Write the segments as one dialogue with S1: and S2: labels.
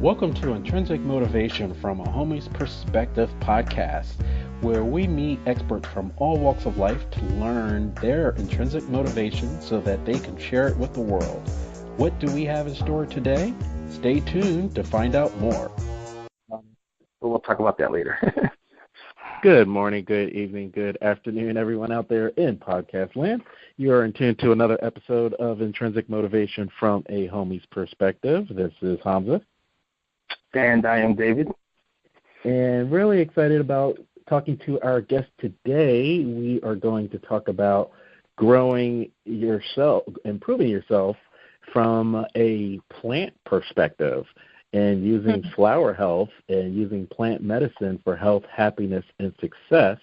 S1: Welcome to Intrinsic Motivation from a Homie's Perspective podcast, where we meet experts from all walks of life to learn their intrinsic motivation so that they can share it with the world. What do we have in store today? Stay tuned to find out more.
S2: But we'll talk about that later.
S1: Good morning, good evening, good afternoon, everyone out there in podcast land. You are in tune to another episode of Intrinsic Motivation from a Homie's Perspective. This is Hamza.
S2: And I am David.
S1: And really excited about talking to our guest today. We are going to talk about growing yourself, improving yourself from a plant perspective and using flower health and using plant medicine for health, happiness, and success.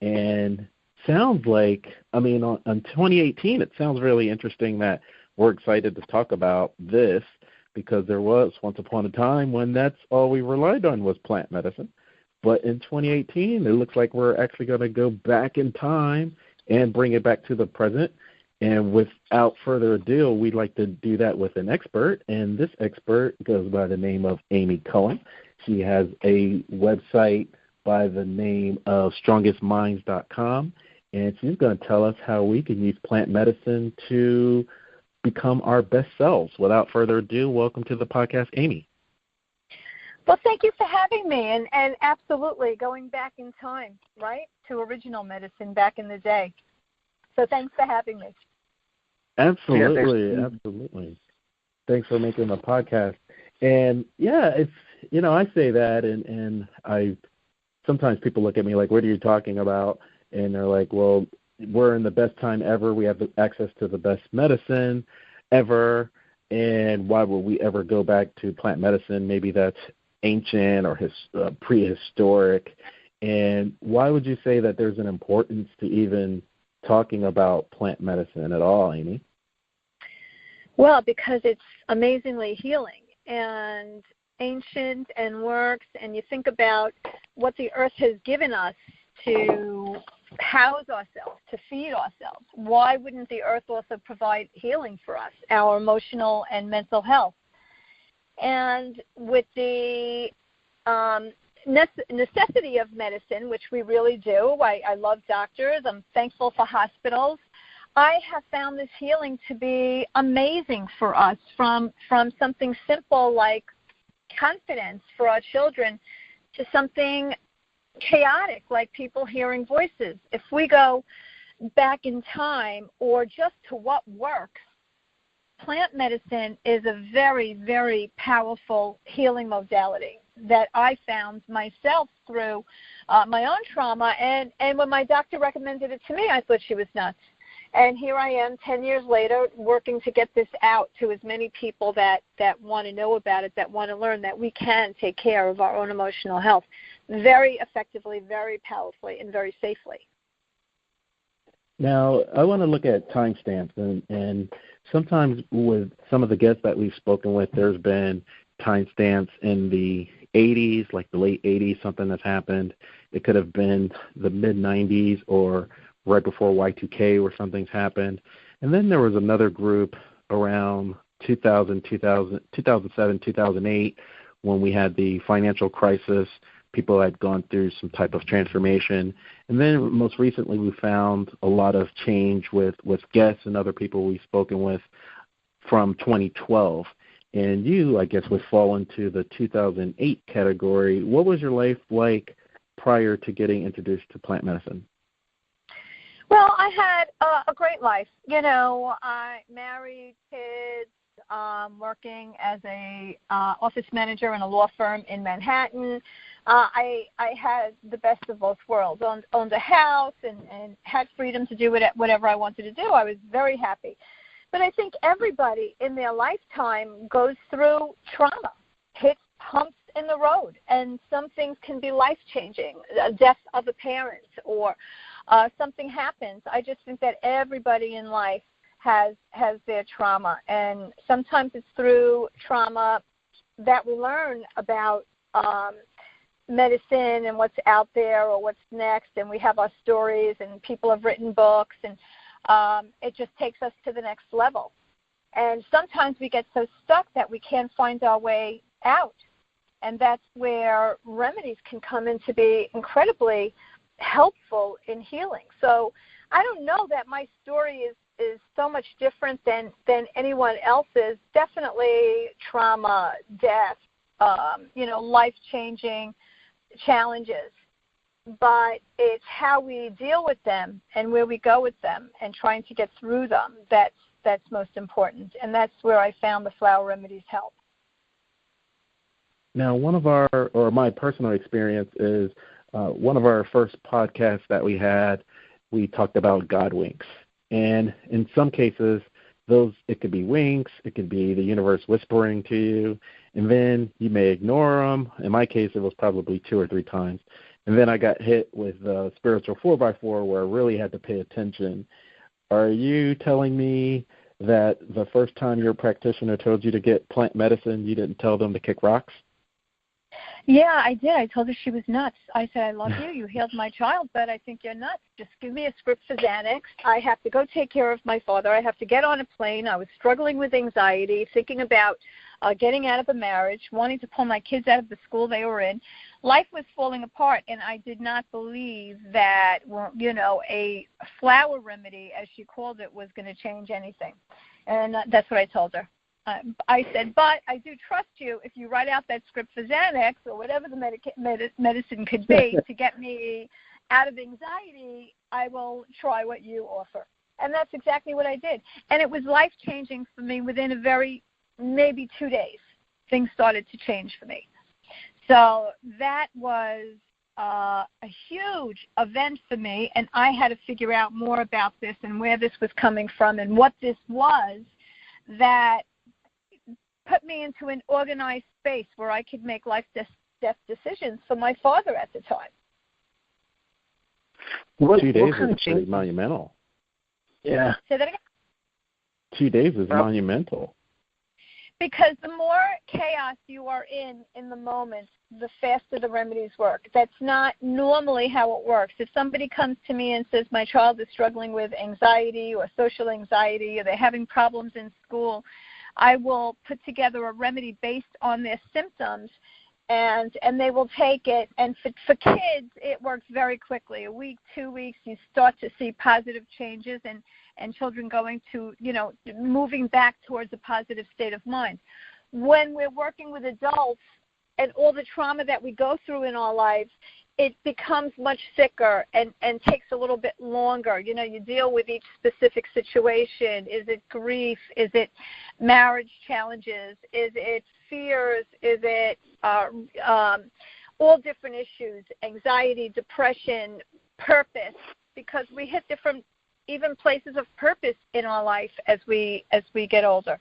S1: And sounds like, on 2018, it sounds really interesting that we're excited to talk about this, because there was once upon a time when that's all we relied on was plant medicine. But in 2018, it looks like we're actually going to go back in time and bring it back to the present. And without further ado, we'd like to do that with an expert. And this expert goes by the name of Amy Cohen. She has a website by the name of strongestminds.com. And she's going to tell us how we can use plant medicine to become our best selves. Without further ado, welcome to the podcast, Amy.
S3: Well, thank you for having me, and absolutely going back in time, right, to original medicine back in the day. So thanks for having me.
S1: Absolutely, absolutely. Thanks for making the podcast. And, yeah, it's, I say that, and I sometimes people look at me like, what are you talking about? And they're like, well, we're in the best time ever. We have access to the best medicine ever, and why would we ever go back to plant medicine? Maybe that's ancient or prehistoric. And why would you say that there's an importance to even talking about plant medicine at all, Amy?
S3: Well, because it's amazingly healing and ancient and works, and you think about what the earth has given us to house ourselves, to feed ourselves. Why wouldn't the earth also provide healing for us, our emotional and mental health? And with the necessity of medicine, which we really do, I love doctors, I'm thankful for hospitals, I have found this healing to be amazing for us, from something simple like confidence for our children to something chaotic, like people hearing voices. If we go back in time or just to what works, plant medicine is a very, very powerful healing modality that I found myself through my own trauma. And when my doctor recommended it to me, I thought she was nuts. And here I am 10 years later working to get this out to as many people that want to know about it, that want to learn that we can take care of our own emotional health very effectively, very powerfully, and very safely.
S1: Now, I want to look at timestamps, and sometimes with some of the guests that we've spoken with, there's been timestamps in the 80s, like the late 80s, something that's happened. It could have been the mid-90s or right before Y2K where something's happened. And then there was another group around 2007, 2008, when we had the financial crisis. People had gone through some type of transformation. And then most recently we found a lot of change with guests and other people we've spoken with from 2012. And you, I guess, would fall into the 2008 category. What was your life like prior to getting introduced to plant medicine?
S3: Well, I had a great life. I married, kids, working as a office manager in a law firm in Manhattan. I had the best of both worlds, owned a house and had freedom to do whatever I wanted to do. I was very happy. But I think everybody in their lifetime goes through trauma, hits humps in the road, and some things can be life-changing, a death of a parent or something happens. I just think that everybody in life has their trauma, and sometimes it's through trauma that we learn about medicine and what's out there or what's next, and we have our stories, and people have written books, and it just takes us to the next level. And sometimes we get so stuck that we can't find our way out. And that's where remedies can come in to be incredibly helpful in healing. So I don't know that my story is so much different than anyone else's. Definitely trauma, death, life-changing challenges. But it's how we deal with them and where we go with them and trying to get through them that's most important. And that's where I found the flower remedies help.
S1: Now, my personal experience is one of our first podcasts that we had, we talked about God winks. And in some cases, it could be winks, it could be the universe whispering to you, and then you may ignore them. In my case, it was probably 2 or 3 times. And then I got hit with spiritual 4x4 where I really had to pay attention. Are you telling me that the first time your practitioner told you to get plant medicine, you didn't tell them to kick rocks?
S3: Yeah, I did. I told her she was nuts. I said, I love you. You healed my child, but I think you're nuts. Just give me a script for Xanax. I have to go take care of my father. I have to get on a plane. I was struggling with anxiety, thinking about getting out of a marriage, wanting to pull my kids out of the school they were in. Life was falling apart, and I did not believe that, a flower remedy, as she called it, was going to change anything. And that's what I told her. I said, but I do trust you. If you write out that script for Xanax or whatever the medicine could be to get me out of anxiety, I will try what you offer. And that's exactly what I did. And it was life-changing for me within maybe 2 days. Things started to change for me. So that was a huge event for me, and I had to figure out more about this and where this was coming from and what this was that put me into an organized space where I could make life-death decisions for my father at the time.
S1: 2 days is pretty monumental.
S2: Yeah.
S3: Say that again?
S1: 2 days is monumental.
S3: Because the more chaos you are in the moment, the faster the remedies work. That's not normally how it works. If somebody comes to me and says my child is struggling with anxiety or social anxiety or they're having problems in school, I will put together a remedy based on their symptoms, and they will take it. And for kids, it works very quickly. A week, 2 weeks, you start to see positive changes and children going to, moving back towards a positive state of mind. When we're working with adults and all the trauma that we go through in our lives, it becomes much thicker and takes a little bit longer. You deal with each specific situation. Is it grief? Is it marriage challenges? Is it fears? Is it all different issues, anxiety, depression, purpose? Because we hit different even places of purpose in our life as we get older.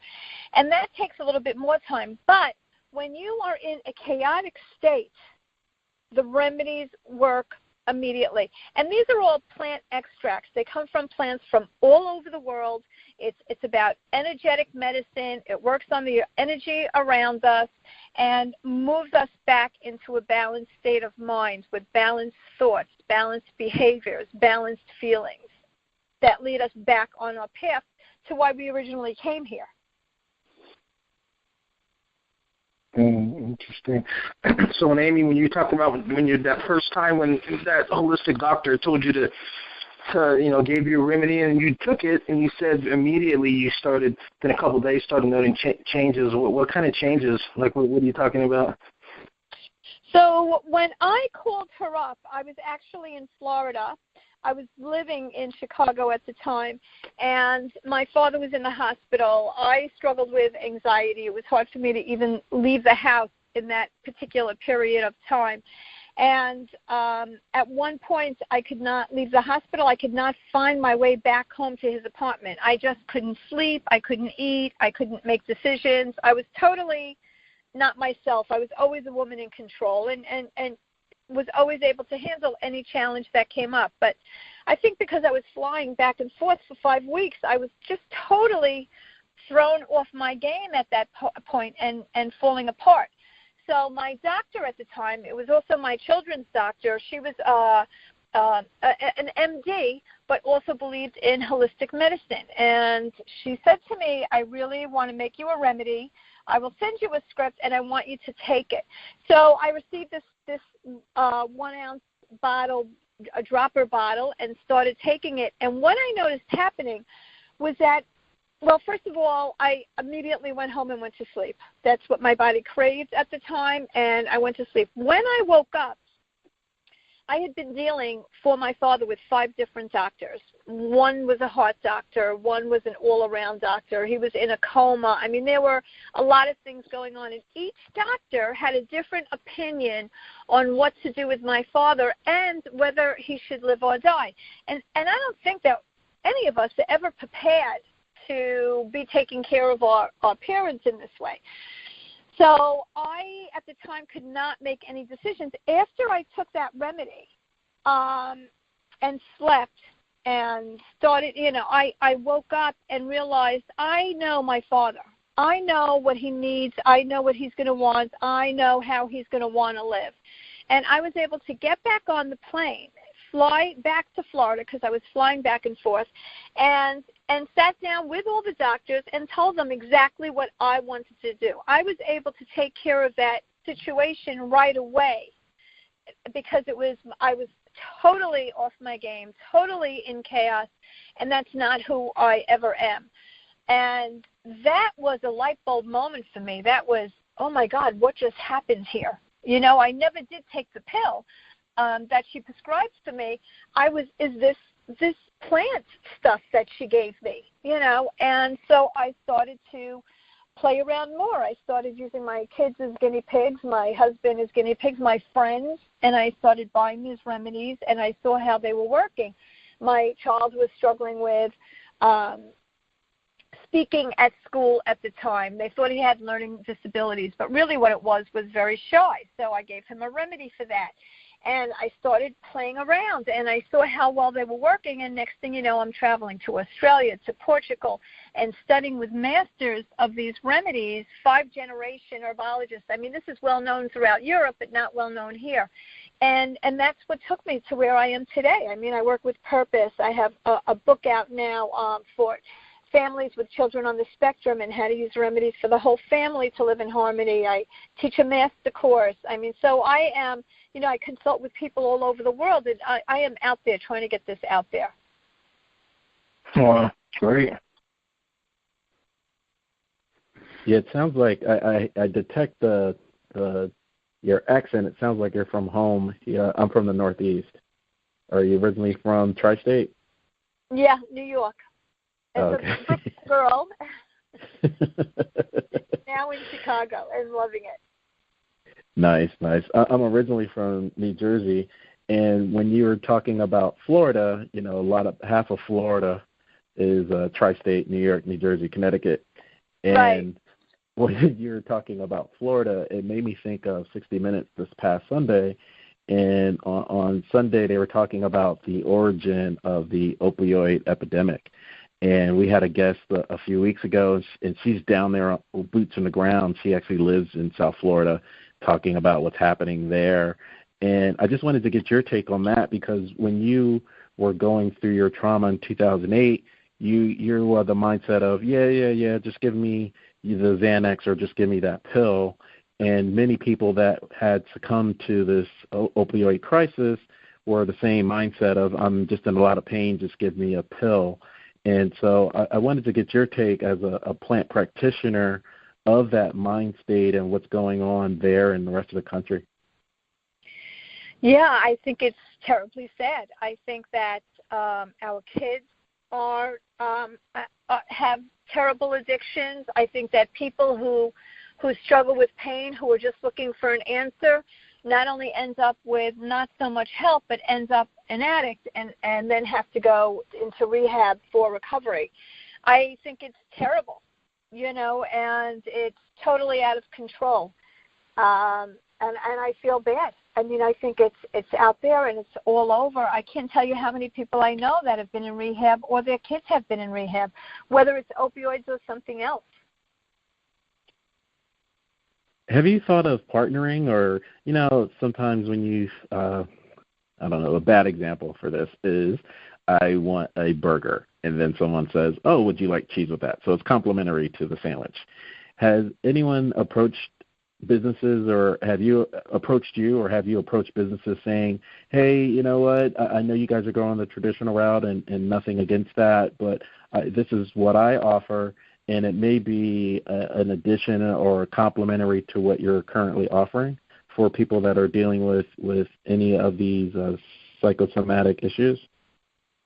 S3: And that takes a little bit more time. But when you are in a chaotic state, the remedies work immediately. And these are all plant extracts. They come from plants from all over the world. It's about energetic medicine. It works on the energy around us and moves us back into a balanced state of mind with balanced thoughts, balanced behaviors, balanced feelings that lead us back on our path to why we originally came here.
S2: Interesting. So, Amy, when you talk about that first time when that holistic doctor told you to gave you a remedy and you took it, and you said immediately you started, in a couple of days, started noting changes. What kind of changes? Like, what are you talking about?
S3: So when I called her up, I was actually in Florida. I was living in Chicago at the time, and my father was in the hospital. I struggled with anxiety. It was hard for me to even leave the house in that particular period of time. And at one point, I could not leave the hospital. I could not find my way back home to his apartment. I just couldn't sleep. I couldn't eat. I couldn't make decisions. I was totally not myself. I was always a woman in control and was always able to handle any challenge that came up. But I think because I was flying back and forth for 5 weeks, I was just totally thrown off my game at that point and falling apart. So my doctor at the time, it was also my children's doctor. She was an MD, but also believed in holistic medicine. And she said to me, I really want to make you a remedy. send you a script, and I want you to take it. So I received this 1 ounce bottle, a dropper bottle, and started taking it. And what I noticed happening was that, well, first of all, I immediately went home and went to sleep. That's what my body craved at the time, and I went to sleep. When I woke up, I had been dealing for my father with 5 different doctors. One was a heart doctor. One was an all-around doctor. He was in a coma. I mean, there were a lot of things going on, and each doctor had a different opinion on what to do with my father and whether he should live or die. And I don't think that any of us are ever prepared to be taking care of our parents in this way. So I, at the time, could not make any decisions. After I took that remedy and slept and started, I woke up and realized I know my father. I know what he needs. I know what he's going to want. I know how he's going to want to live. And I was able to get back on the plane, fly back to Florida because I was flying back and forth, and sat down with all the doctors and told them exactly what I wanted to do. I was able to take care of that situation right away because I was totally off my game, totally in chaos, and that's not who I ever am. And that was a light bulb moment for me. That was, oh my God, what just happened here? I never did take the pill that she prescribed for me. Is this plant stuff that she gave me, and so I started to play around more. I started using my kids as guinea pigs, my husband as guinea pigs, my friends, and I started buying these remedies, and I saw how they were working. My child was struggling with speaking at school at the time. They thought he had learning disabilities, but really what it was very shy, so I gave him a remedy for that. And I started playing around, and I saw how well they were working, and next thing you know, I'm traveling to Australia, to Portugal, and studying with masters of these remedies, 5th-generation herbologists. I mean, this is well known throughout Europe, but not well known here. And that's what took me to where I am today. I mean, I work with purpose. I have a book out now for families with children on the spectrum and how to use remedies for the whole family to live in harmony. I teach a master course. I mean, so I am, I consult with people all over the world, and I am out there trying to get this out there.
S2: Wow, great.
S1: Yeah, it sounds like I detect your accent. It sounds like you're from home. Yeah, I'm from the Northeast. Are you originally from Tri-State?
S3: Yeah, New York. As a girl, now in Chicago and loving it.
S1: Nice. I'm originally from New Jersey, and when you were talking about Florida, half of Florida is Tri-State, New York, New Jersey, Connecticut. And
S3: right.
S1: When you were talking about Florida, it made me think of 60 Minutes this past Sunday. And on Sunday, they were talking about the origin of the opioid epidemic. And we had a guest a few weeks ago, and she's down there, boots on the ground. She actually lives in South Florida, talking about what's happening there. And I just wanted to get your take on that, because when you were going through your trauma in 2008, you were the mindset of, yeah, just give me the Xanax or just give me that pill. And many people that had succumbed to this opioid crisis were the same mindset of, I'm just in a lot of pain, just give me a pill. And so I wanted to get your take as a plant practitioner of that mind state and what's going on there in the rest of the country.
S3: Yeah, I think it's terribly sad. I think that our kids have terrible addictions. I think that people who struggle with pain, who are just looking for an answer, not only ends up with not so much help, but ends up an addict and then have to go into rehab for recovery. I think it's terrible, and it's totally out of control. And I feel bad. I mean, I think it's out there and it's all over. I can't tell you how many people I know that have been in rehab or their kids have been in rehab, whether it's opioids or something else.
S1: Have you thought of partnering, or, sometimes when you, a bad example for this is I want a burger, and then someone says, oh, would you like cheese with that? So it's complimentary to the sandwich. Has anyone approached businesses, or have you approached businesses saying, hey, you know what, I know you guys are going the traditional route and nothing against that, but this is what I offer, and it may be an addition or complementary to what you're currently offering for people that are dealing with any of these psychosomatic issues?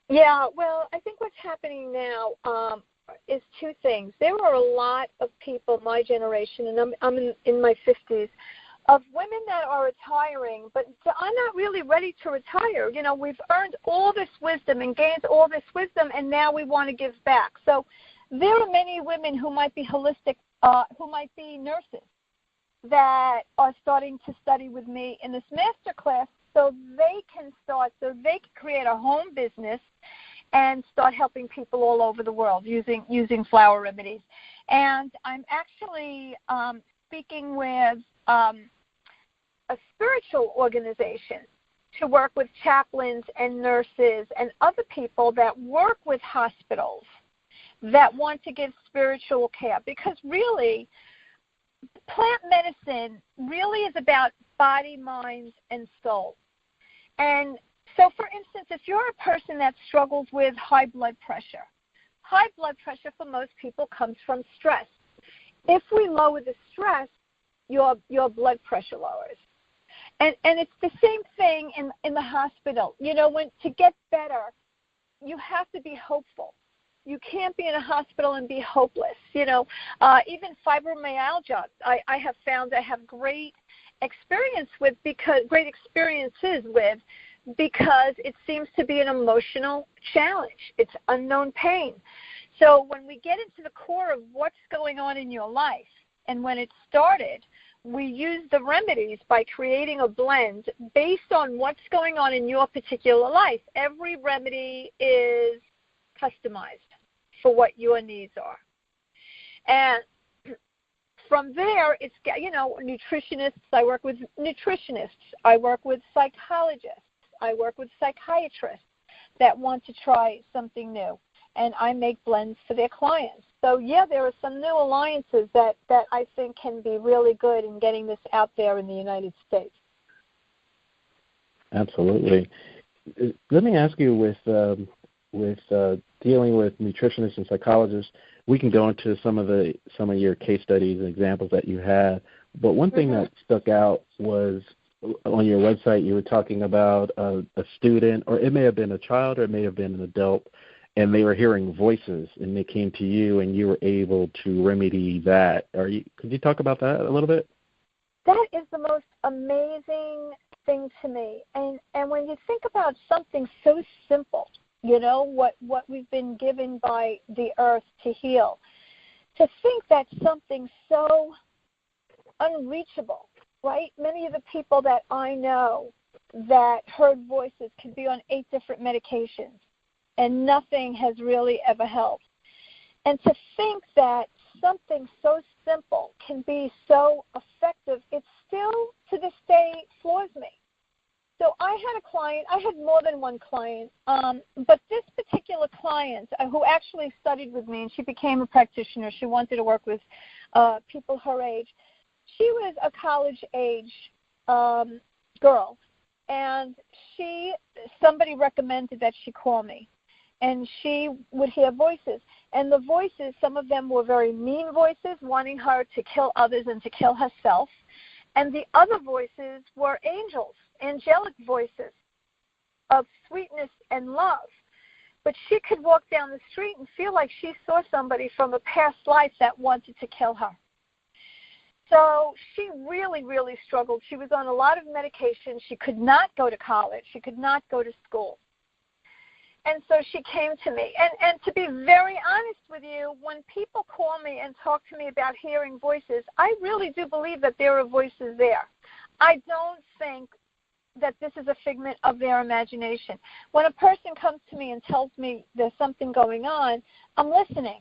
S3: Yeah, well, I think what's happening now is two things. There are a lot of people, my generation, and I'm in my 50s, of women that are retiring, but I'm not really ready to retire. You know, we've earned all this wisdom and gained all this wisdom, and now we want to give back. So there are many women who might be holistic, who might be nurses, that are starting to study with me in this master class so they can create a home business and start helping people all over the world using flower remedies. And I'm actually speaking with a spiritual organization to work with chaplains and nurses and other people that work with hospitals that want to give spiritual care, because really plant medicine really is about body, mind, and soul. And so, for instance, if you're a person that struggles with high blood pressure for most people comes from stress. If we lower the stress, your blood pressure lowers. And it's the same thing in the hospital. You know, to get better, you have to be hopeful. You can't be in a hospital and be hopeless. You know, even fibromyalgia, I have found I have great experiences with because it seems to be an emotional challenge. It's unknown pain. So when we get into the core of what's going on in your life, and when it started, we use the remedies by creating a blend based on what's going on in your particular life. Every remedy is customized for what your needs are. And from there, it's, you know, nutritionists. I work with nutritionists. I work with psychologists. I work with psychiatrists that want to try something new. And I make blends for their clients. So, yeah, there are some new alliances that I think can be really good in getting this out there in the United States.
S1: Absolutely. Let me ask you, with dealing with nutritionists and psychologists, we can go into some of your case studies and examples that you had. But one thing that stuck out was on your website, you were talking about a student, or it may have been a child, or it may have been an adult, and they were hearing voices, and they came to you, and you were able to remedy that. Could you talk about that a little bit?
S3: That is the most amazing thing to me. And when you think about something so simple, you know, what we've been given by the earth to heal, to think that something so unreachable, right? Many of the people that I know that heard voices could be on 8 different medications, and nothing has really ever helped. And to think that something so simple can be so effective, it still to this day floors me. So I had more than one client, but this particular client who actually studied with me, and she became a practitioner, she wanted to work with people her age. She was a college-age girl, and somebody recommended that she call me. And she would hear voices. And the voices, some of them were very mean voices, wanting her to kill others and to kill herself. And the other voices were angels, angelic voices of sweetness and love. But she could walk down the street and feel like she saw somebody from a past life that wanted to kill her. So she really, really struggled. She was on a lot of medication. She could not go to college. She could not go to school. And so she came to me. And to be very honest with you, when people call me and talk to me about hearing voices, I really do believe that there are voices there. I don't think that this is a figment of their imagination. When a person comes to me and tells me there's something going on, I'm listening.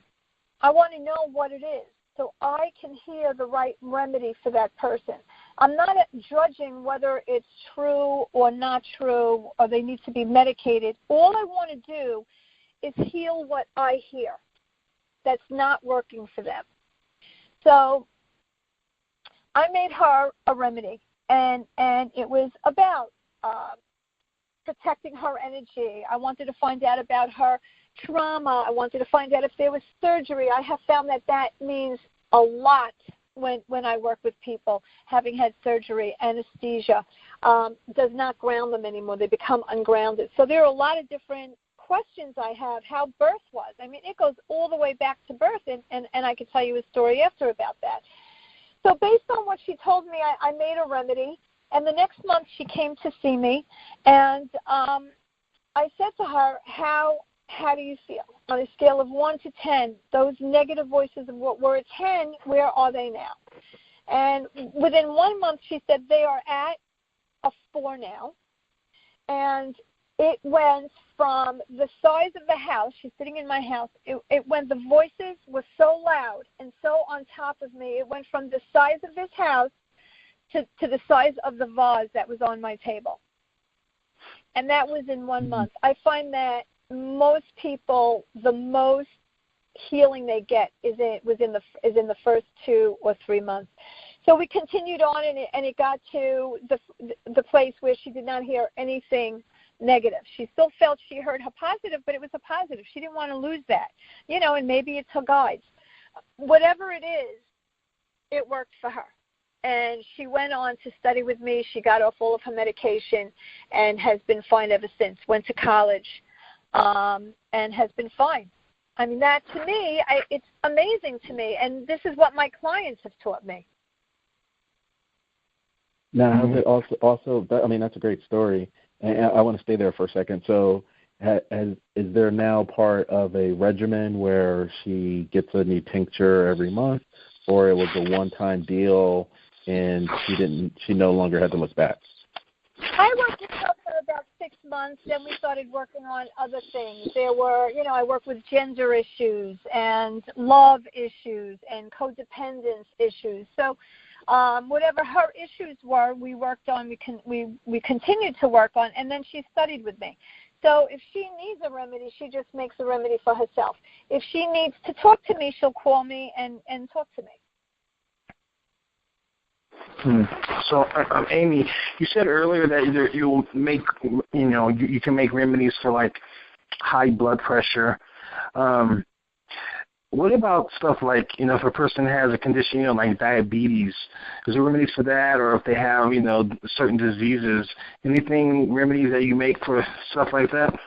S3: I want to know what it is so I can hear the right remedy for that person. I'm not judging whether it's true or not true, or they need to be medicated. All I want to do is heal what I hear that's not working for them. So I made her a remedy, and it was about protecting her energy. I wanted to find out about her trauma. I wanted to find out if there was surgery. I have found that means a lot when I work with people having had surgery. Anesthesia does not ground them anymore. They become ungrounded. So there are a lot of different questions I have. How birth was. I mean, it goes all the way back to birth, and I could tell you a story after about that. So based on what she told me, I made a remedy. And the next month she came to see me, and I said to her, how do you feel? On a scale of 1 to 10, those negative voices of what were a 10, where are they now? And within 1 month, she said they are at a 4 now. And it went from the size of the house, she's sitting in my house, it went, the voices were so loud and so on top of me, it went from the size of this house to the size of the vase that was on my table. And that was in 1 month. I find that most people, the most healing they get is in the first 2 or 3 months. So we continued on, and it got to the place where she did not hear anything negative. She still felt she heard her positive, but it was a positive. She didn't want to lose that, and maybe it's her guides. Whatever it is, it worked for her. And she went on to study with me. She got off all of her medication and has been fine ever since. Went to college and has been fine. I mean, that to me, it's amazing to me. And this is what my clients have taught me.
S1: Now, has it also I mean, that's a great story. And I want to stay there for a second. So is there now part of a regimen where she gets a new tincture every month, or it was a one-time deal and she no longer had to look back?
S3: I worked with her for about 6 months, then we started working on other things. There were, I worked with gender issues and love issues and codependence issues. So whatever her issues were, we worked on, we continued to work on, and then she studied with me. So if she needs a remedy, she just makes a remedy for herself. If she needs to talk to me, she'll call me and talk to me.
S2: So, Amy, you said earlier that you'll make, you can make remedies for like high blood pressure. What about stuff like, if a person has a condition, like diabetes, is there remedies for that? Or if they have, certain diseases, remedies that you make for stuff like that?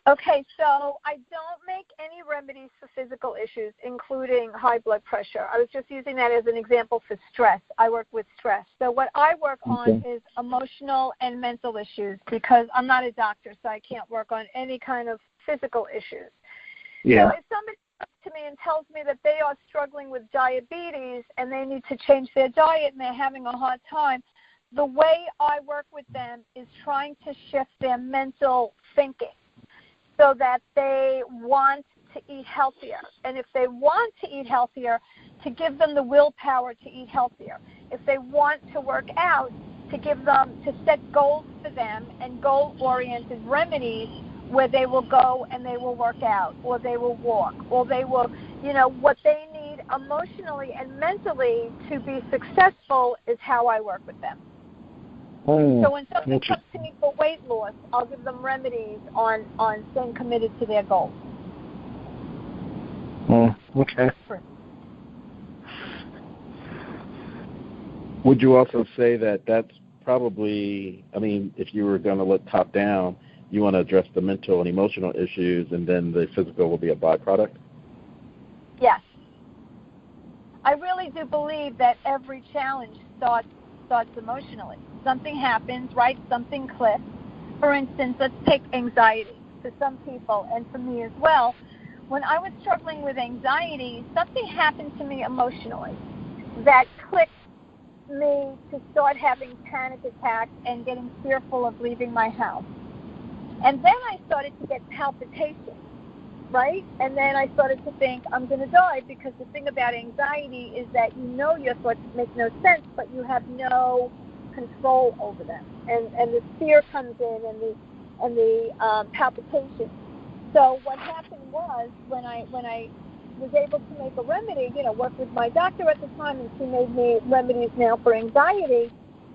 S3: Okay, so I don't make any remedies for physical issues, including high blood pressure. I was just using that as an example for stress. I work with stress. So what I work on is emotional and mental issues, because I'm not a doctor, so I can't work on any kind of physical issues. Yeah. So if somebody comes to me and tells me that they are struggling with diabetes and they need to change their diet and they're having a hard time, the way I work with them is trying to shift their mental thinking, so that they want to eat healthier. And if they want to eat healthier, to give them the willpower to eat healthier. If they want to work out, to set goals for them and goal-oriented remedies where they will go and they will work out, or they will walk, or they will, what they need emotionally and mentally to be successful is how I work with them. So when somebody comes to me for weight loss, I'll give them remedies on staying committed to their goals.
S2: Okay.
S1: Would you also say that that's probably, if you were going to look top down, you want to address the mental and emotional issues, and then the physical will be a byproduct?
S3: Yes. I really do believe that every challenge starts emotionally. Something happens, right? Something clicks. For instance, let's take anxiety. For some people, and for me as well, when I was struggling with anxiety, something happened to me emotionally that clicked me to start having panic attacks and getting fearful of leaving my house. And then I started to get palpitations, right? And then I started to think, I'm going to die, because the thing about anxiety is that your thoughts make no sense, but you have no control over them. And the fear comes in and the palpitations. So what happened was when I was able to make a remedy, worked with my doctor at the time, and she made me remedies now for anxiety.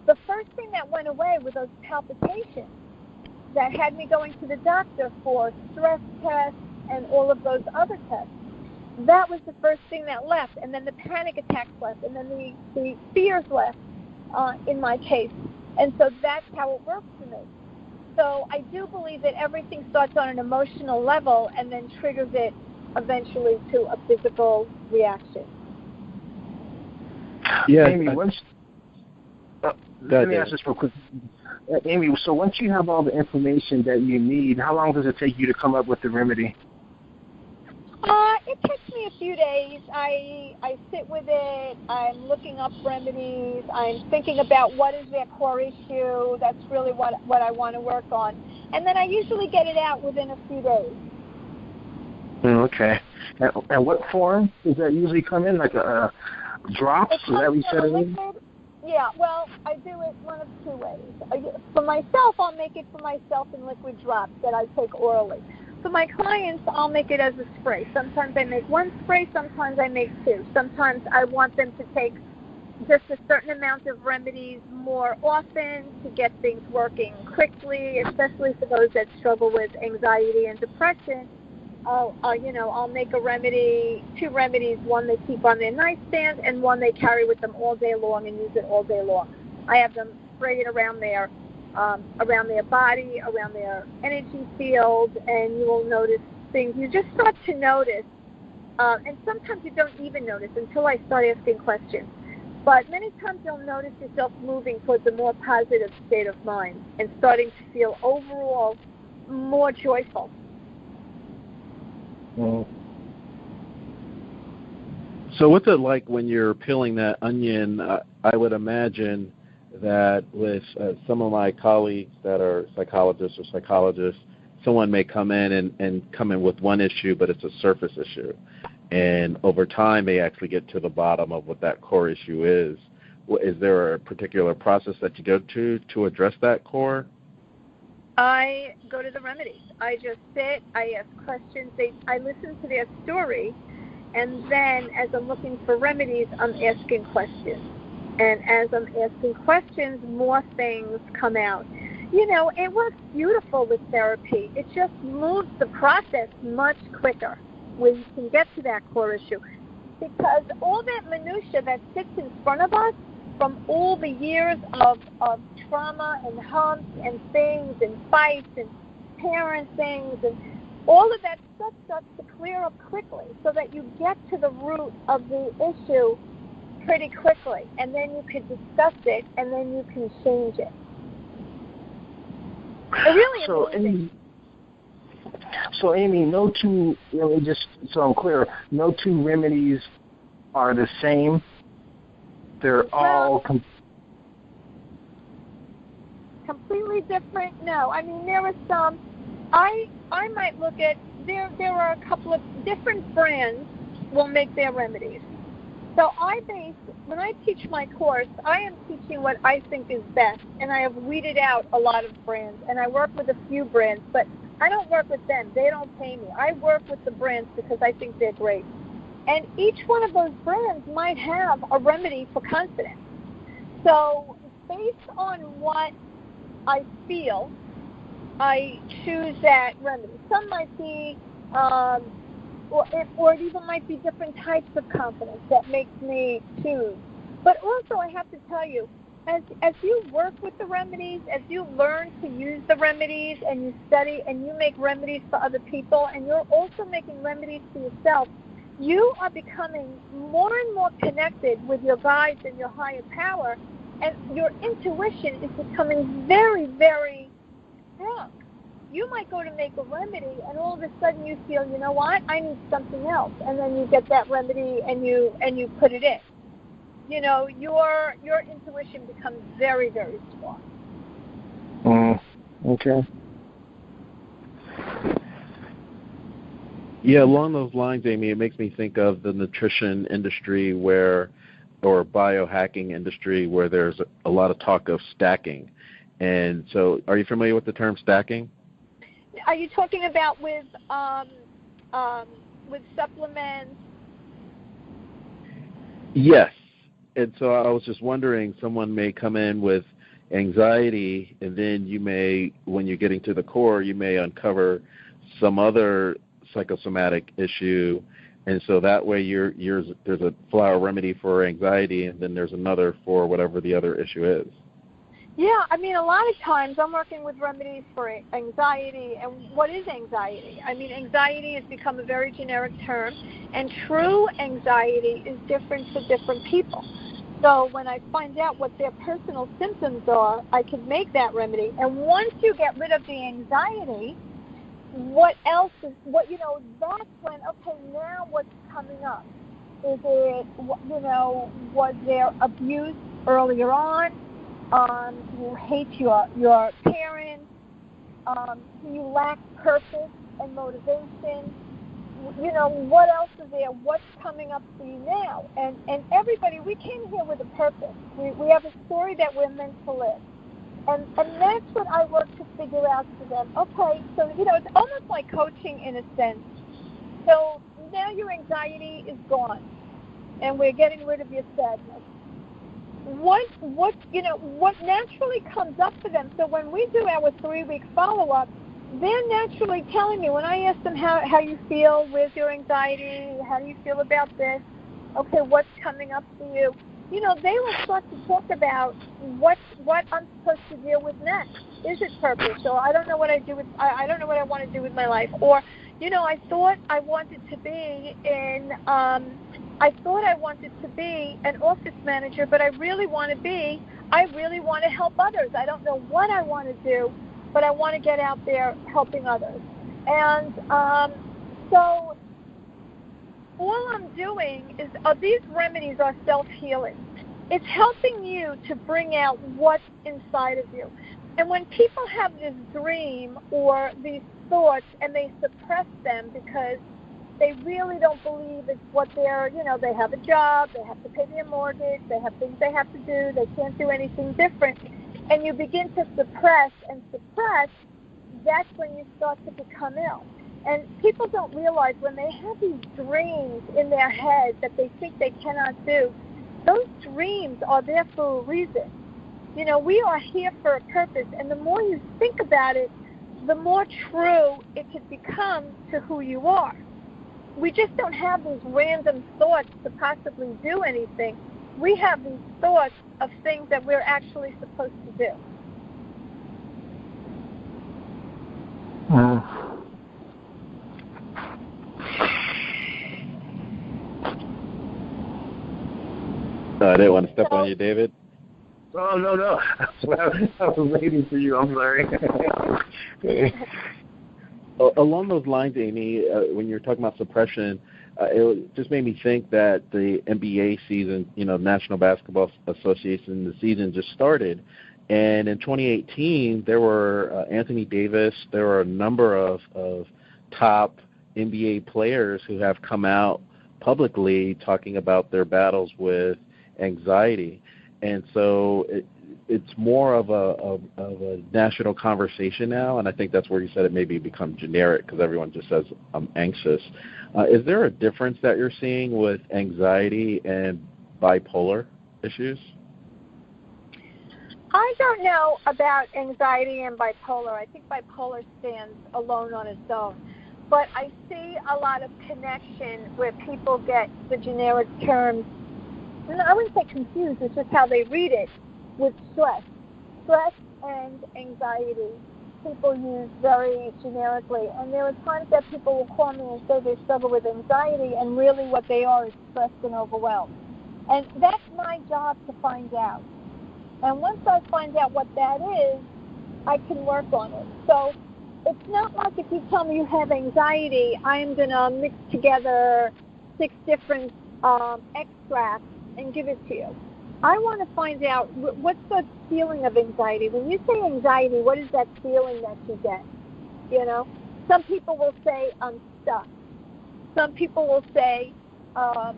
S3: The first thing that went away were those palpitations that had me going to the doctor for stress tests and all of those other tests. That was the first thing that left, and then the panic attacks left, and then the fears left in my case. And so that's how it works for me. So I do believe that everything starts on an emotional level and then triggers it eventually to a physical reaction.
S2: Yeah, Amy, let me ask this real quick. Amy, so once you have all the information that you need, how long does it take you to come up with the remedy?
S3: It takes me a few days. I sit with it. I'm looking up remedies. I'm thinking about what is their core issue. That's really what I want to work on. And then I usually get it out within a few days.
S2: Okay. And what form does that usually come in? Like a drops? Is that what you said it in?
S3: Yeah, well, I do it one of two ways. For myself, I'll make it for myself in liquid drops that I take orally. For my clients, I'll make it as a spray. Sometimes I make one spray, sometimes I make two. Sometimes I want them to take just a certain amount of remedies more often to get things working quickly, especially for those that struggle with anxiety and depression. I'll make a remedy, two remedies, one they keep on their nightstand and one they carry with them all day long and use it all day long. I have them sprayed around their body, around their energy field, and you will notice things. You just start to notice, and sometimes you don't even notice until I start asking questions. But many times you'll notice yourself moving towards a more positive state of mind and starting to feel overall more joyful.
S1: So what's it like when you're peeling that onion? I would imagine that with some of my colleagues that are psychologists or psychologists, someone may come in and come in with one issue, but it's a surface issue. And over time, they actually get to the bottom of what that core issue is. Is there a particular process that you go to address that core?
S3: I go to the remedies. I just sit, I ask questions, I listen to their story, and then as I'm looking for remedies, I'm asking questions. And as I'm asking questions, more things come out. It works beautiful with therapy. It just moves the process much quicker where you can get to that core issue. Because all that minutia that sits in front of us from all the years of trauma and humps and things and fights and parent things and all of that stuff starts to clear up quickly so that you get to the root of the issue pretty quickly, and then you can discuss it, and then you can change it. It really amazing.
S2: So Amy, no two, just so I'm clear, no two remedies are the same. They're all
S3: completely different. No, I mean there are some. I might look at there are a couple of different brands will make their remedies. So when I teach my course, I am teaching what I think is best, and I have weeded out a lot of brands, and I work with a few brands, but I don't work with them. They don't pay me. I work with the brands because I think they're great. And each one of those brands might have a remedy for confidence. So based on what I feel, I choose that remedy. Some might be or it even might be different types of confidence that makes me choose. But also I have to tell you, as you work with the remedies, as you learn to use the remedies and you study and you make remedies for other people and you're also making remedies for yourself, you are becoming more and more connected with your guides and your higher power, and your intuition is becoming very, very strong. You might go to make a remedy, and all of a sudden you feel, you know what, I need something else, and then you get that remedy and you put it in. Your intuition becomes very, very strong.
S2: Okay.
S1: Yeah, along those lines, Amy, it makes me think of the nutrition industry or biohacking industry where there's a lot of talk of stacking. And so are you familiar with the term stacking?
S3: Are you talking about with supplements
S1: Yes. And so I was just wondering, someone may come in with anxiety, and then you may, when you're getting to the core, you may uncover some other psychosomatic issue. And so that way there's a flower remedy for anxiety, and then there's another for whatever the other issue is.
S3: Yeah, I mean, a lot of times I'm working with remedies for anxiety. And what is anxiety? I mean, anxiety has become a very generic term, and true anxiety is different for different people. So when I find out what their personal symptoms are, I can make that remedy. And once you get rid of the anxiety, what else is, that's when, okay, now what's coming up? Is it, was there abuse earlier on? You hate your parents, you lack purpose and motivation. What else is there? What's coming up for you now? And everybody, we came here with a purpose. We have a story that we're meant to live. And that's what I work to figure out for them. Okay, so, it's almost like coaching in a sense. So now your anxiety is gone, and we're getting rid of your sadness. What naturally comes up for them. So when we do our 3-week follow-up, they're naturally telling me, when I ask them how you feel with your anxiety, how do you feel about this, okay, what's coming up for you, they will start to talk about what I'm supposed to deal with next. Is it purpose? So I don't know what I don't know what I want to do with my life. Or, I thought I wanted to be an office manager, but I really want to help others. I don't know what I want to do, but I want to get out there helping others. And so all I'm doing is, these remedies are self-healing. It's helping you to bring out what's inside of you. And when people have this dream or these thoughts and they suppress them because they really don't believe it's what they're, they have a job, they have to pay their mortgage, they have things they have to do, they can't do anything different, and you begin to suppress, that's when you start to become ill. And people don't realize when they have these dreams in their head that they think they cannot do, those dreams are there for a reason. We are here for a purpose, and the more you think about it, the more true it could become to who you are. We just don't have these random thoughts to possibly do anything. We have these thoughts of things that we're actually supposed to do.
S1: I didn't want to step on you, David.
S2: Oh, no. I was waiting for you. I'm sorry.
S1: Along those lines, Amy, when you're talking about suppression, it just made me think that the NBA season, National Basketball Association, the season just started. And in 2018, there were Anthony Davis, there were a number of top NBA players who have come out publicly talking about their battles with anxiety. And so it's more of a national conversation now, and I think that's where you said it maybe become generic because everyone just says, I'm anxious. Is there a difference that you're seeing with anxiety and bipolar issues?
S3: I don't know about anxiety and bipolar. I think bipolar stands alone on its own. But I see a lot of connection where people get the generic terms, and I wouldn't say confused, it's just how they read it, with stress. Stress and anxiety people use very generically. And there are times that people will call me and say they struggle with anxiety, and really what they are is stressed and overwhelmed. And that's my job to find out. And once I find out what that is, I can work on it. So it's not like if you tell me you have anxiety, I'm going to mix together 6 different extracts and give it to you. I want to find out what's the feeling of anxiety. When you say anxiety, what is that feeling that you get? Some people will say, I'm stuck. Some people will say, I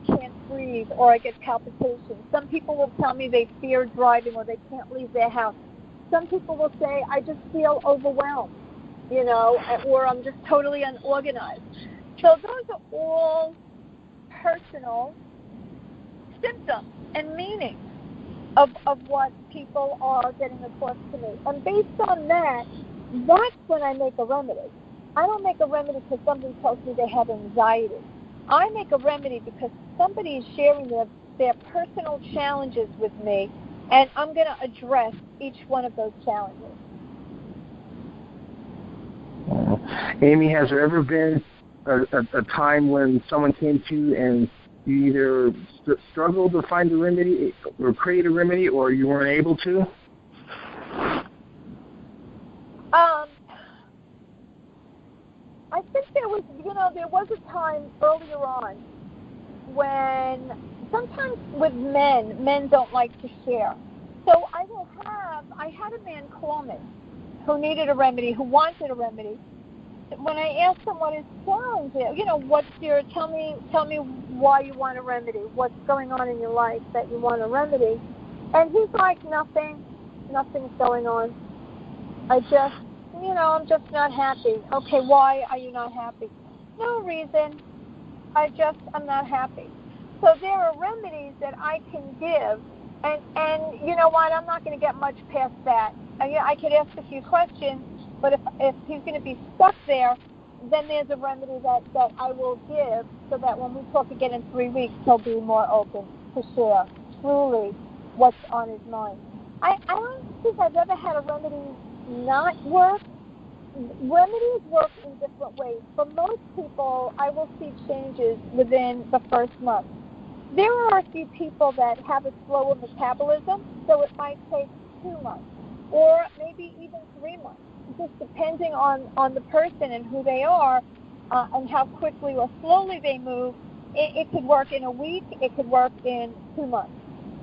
S3: can't breathe, or I get palpitations. Some people will tell me they fear driving, or they can't leave their house. Some people will say, I just feel overwhelmed, or I'm just totally unorganized. So those are all personal, symptoms and meanings of what people are getting across to me. And based on that, that's when I make a remedy. I don't make a remedy because somebody tells me they have anxiety. I make a remedy because somebody is sharing their personal challenges with me, and I'm going to address each one of those challenges.
S2: Amy, has there ever been a time when someone came to you and you either struggled to find a remedy or create a remedy, or you weren't able to?
S3: I think there was a time earlier on when sometimes with men don't like to share. So I had a man call me who needed a remedy, who wanted a remedy. When I asked him what his challenge is, tell me why you want a remedy, what's going on in your life that you want a remedy, and he's like, nothing's going on. I'm just not happy. Okay, why are you not happy? No reason. I'm not happy. So there are remedies that I can give, and you know what? I'm not going to get much past that. I could ask a few questions, but if he's going to be stuck there, then there's a remedy that I will give so that when we talk again in 3 weeks, he'll be more open to share truly what's on his mind. I don't think I've ever had a remedy not work. Remedies work in different ways. For most people, I will see changes within the first month. There are a few people that have a slower metabolism, so it might take 2 months or maybe even 3 months, just depending on the person and who they are and how quickly or slowly they move. It could work in a week. It could work in 2 months.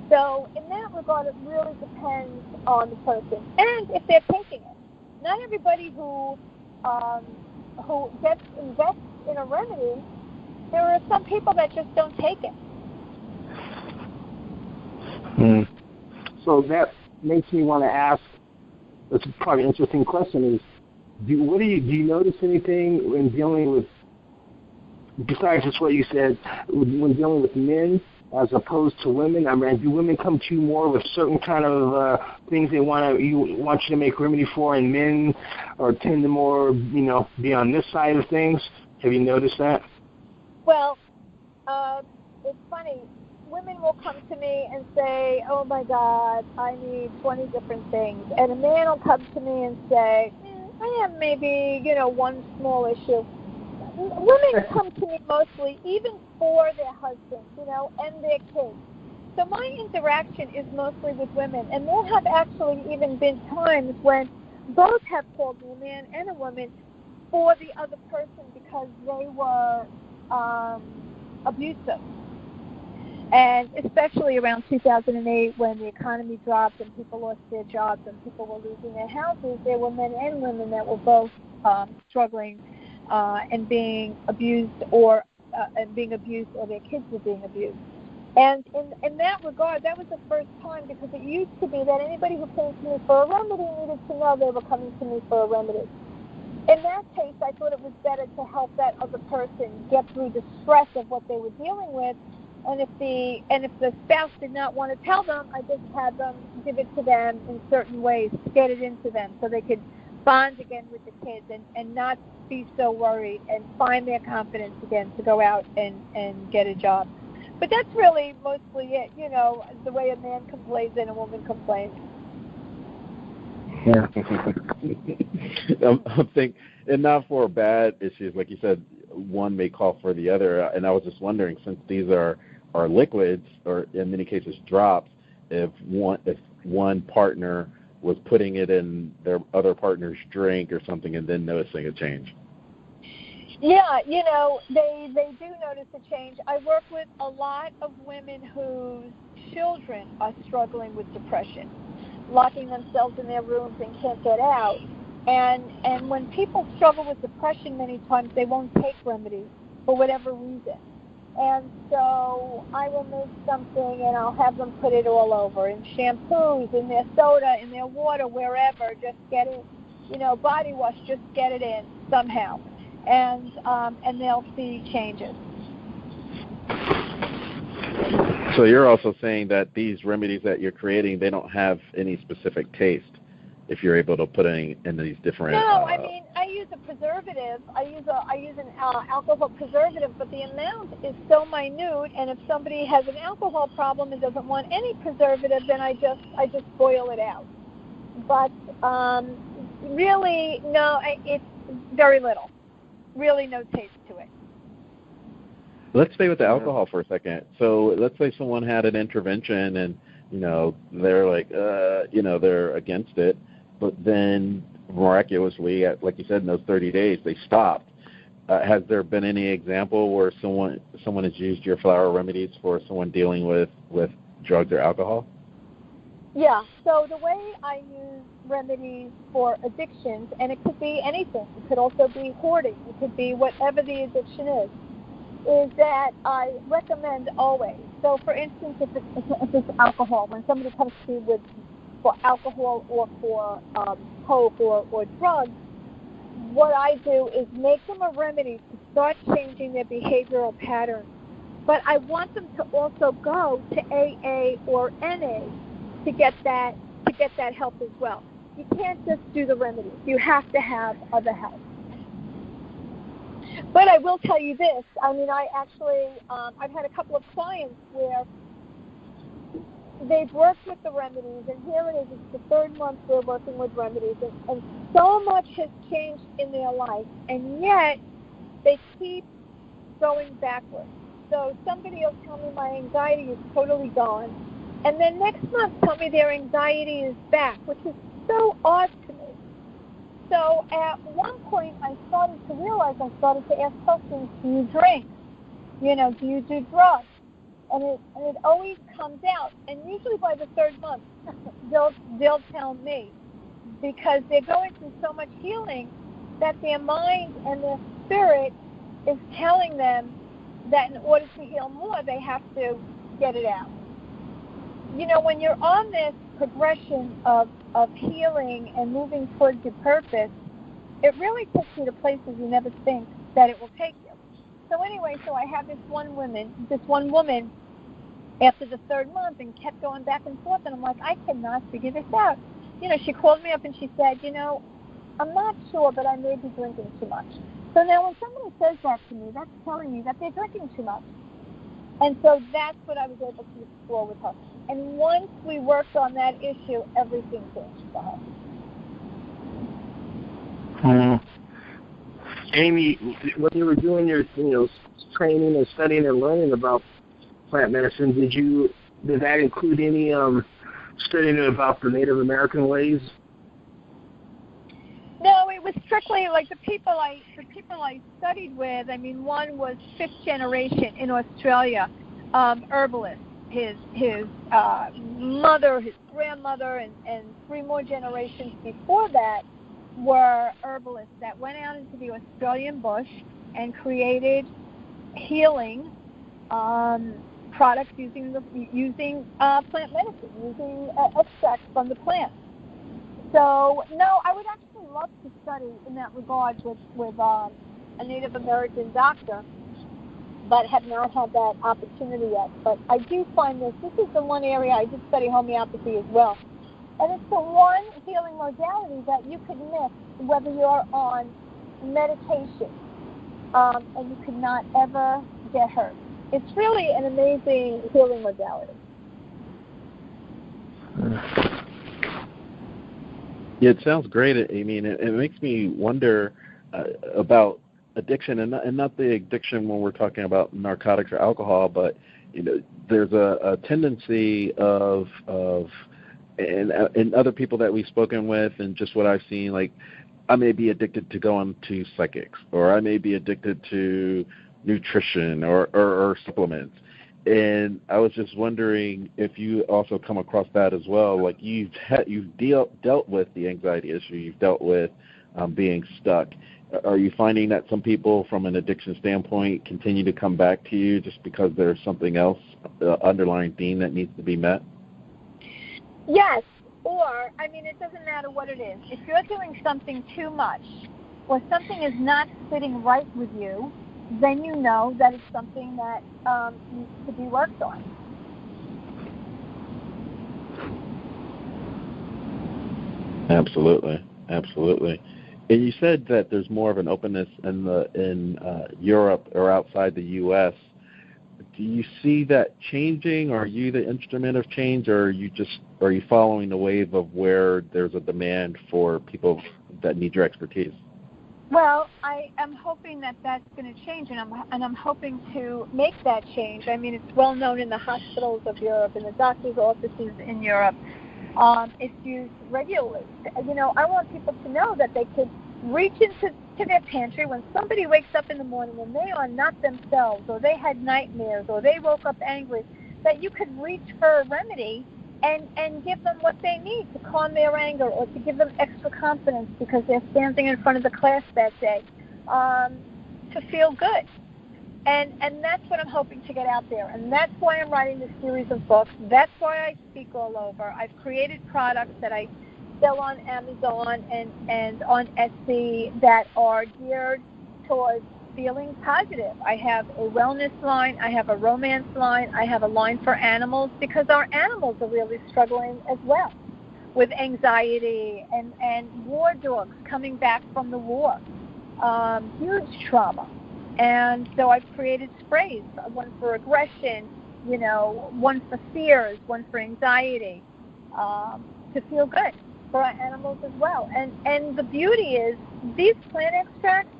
S3: So in that regard, it really depends on the person and if they're taking it. Not everybody who invests in a remedy, there are some people that just don't take it.
S2: So that makes me want to ask, it's probably an interesting question, is do you notice anything when dealing with, besides just what you said, when dealing with men as opposed to women? I mean, do women come to you more with certain kind of things they want you to make remedy for, and men or tend to more, be on this side of things? Have you noticed that?
S3: Well, it's funny. Women will come to me and say, oh, my God, I need 20 different things. And a man will come to me and say, I have maybe, one small issue. Women come to me mostly even for their husbands, and their kids. So my interaction is mostly with women. And there have actually even been times when both have called me, a man and a woman, for the other person because they were abusive. And especially around 2008 when the economy dropped and people lost their jobs and people were losing their houses, there were men and women that were both struggling and being abused or their kids were being abused. And in that regard, that was the first time, because it used to be that anybody who came to me for a remedy needed to know they were coming to me for a remedy. In that case, I thought it was better to help that other person get through the stress of what they were dealing with. And if the spouse did not want to tell them, I just had them give it to them in certain ways, get it into them so they could bond again with the kids and not be so worried and find their confidence again to go out and get a job. But that's really mostly it, the way a man complains and a woman complains.
S1: Yeah. I'm thinking, and not for bad issues, like you said, one may call for the other. And I was just wondering, since these are liquids, or in many cases drops, if one partner was putting it in their other partner's drink or something and then noticing a change.
S3: Yeah, they do notice a change. I work with a lot of women whose children are struggling with depression, locking themselves in their rooms and can't get out. And when people struggle with depression, many times they won't take remedies for whatever reason. And so I will make something and I'll have them put it all over, in shampoos, in their soda, in their water, wherever. Just get it, body wash, just get it in somehow. And they'll see changes.
S1: So you're also saying that these remedies that you're creating, they don't have any specific taste if you're able to put in these different...
S3: No, I mean, I use a preservative. I use an alcohol preservative, but the amount is so minute, and if somebody has an alcohol problem and doesn't want any preservative, then I just boil it out. But really, no, it's very little. Really no taste to it.
S1: Let's stay with the alcohol for a second. So let's say someone had an intervention and, they're like, they're against it, but then miraculously, like you said, in those 30 days, they stopped. Has there been any example where someone has used your flower remedies for someone dealing with drugs or alcohol?
S3: Yeah, so the way I use remedies for addictions, and it could be anything, it could also be hoarding, it could be whatever the addiction is that I recommend always. So, for instance, if it's alcohol, when somebody comes to me for alcohol or for coke or drugs, what I do is make them a remedy to start changing their behavioral patterns. But I want them to also go to AA or NA to get that help as well. You can't just do the remedies. You have to have other help. But I will tell you this. I mean, I actually, I've had a couple of clients where they've worked with the remedies, and here it is. It's the third month we're working with remedies, and so much has changed in their life, and yet they keep going backwards. So somebody will tell me my anxiety is totally gone, and then next month tell me their anxiety is back, which is so odd to me. So at one point I started to ask questions, do you drink? Do you do drugs? And it always comes out. And usually by the third month, they'll tell me, because they're going through so much healing that their mind and their spirit is telling them that in order to heal more, they have to get it out. When you're on this progression of healing and moving towards your purpose, it really takes you to places you never think that it will take you. So anyway, I have this one woman after the third month and kept going back and forth, and I'm like, I cannot figure this out. She called me up and she said, I'm not sure, but I may be drinking too much. So now when somebody says that to me, that's telling me that they're drinking too much. And so that's what I was able to explore with her. And once we worked on that issue, everything changed for her.
S2: Amy, when you were doing your training and studying and learning about plant medicine, did that include any studying about the Native American ways?
S3: No, it was strictly like the people I studied with. I mean, one was fifth generation in Australia, herbalist. His mother, his grandmother, and three more generations before that were herbalists that went out into the Australian bush and created healing products using plant medicine, using extracts from the plant. So, no, I would actually love to study in that regard with a Native American doctor, but have not had that opportunity yet. But I do find this is the one area I did study homeopathy as well. And it's the one healing modality that you could miss whether you're on medication, and you could not ever get hurt. It's really an amazing healing modality.
S1: Yeah, it sounds great, Amy, and it makes me wonder about addiction, and not the addiction when we're talking about narcotics or alcohol, but there's a tendency of and other people that we've spoken with, and just what I've seen, like I may be addicted to going to psychics, or I may be addicted to nutrition or supplements. And I was just wondering if you also come across that as well. Like you've dealt with the anxiety issue, you've dealt with being stuck. Are you finding that some people, from an addiction standpoint, continue to come back to you just because there's something else, underlying theme that needs to be met?
S3: Yes, or, I mean, it doesn't matter what it is. If you're doing something too much or something is not sitting right with you, then you know that it's something that needs to be worked on.
S1: Absolutely, absolutely. And you said that there's more of an openness in Europe or outside the U.S. Do you see that changing? Are you the instrument of change, or are you following the wave of where there's a demand for people that need your expertise?
S3: Well, I am hoping that that's going to change, and I'm hoping to make that change. I mean, it's well known in the hospitals of Europe and the doctors' offices in Europe. It's used regularly. You know, I want people to know that they could reach into their pantry when somebody wakes up in the morning and they are not themselves, or they had nightmares, or they woke up angry, that you could reach for a remedy and give them what they need to calm their anger, or to give them extra confidence because they're standing in front of the class that day, to feel good. And that's what I'm hoping to get out there. And that's why I'm writing this series of books. That's why I speak all over. I've created products that I sell on Amazon and on Etsy that are geared towards feeling positive. I have a wellness line. I have a romance line. I have a line for animals, because our animals are really struggling as well with anxiety and war dogs coming back from the war. Huge trauma. And so I've created sprays, one for aggression, you know, one for fears, one for anxiety, to feel good for our animals as well. And the beauty is these plant extracts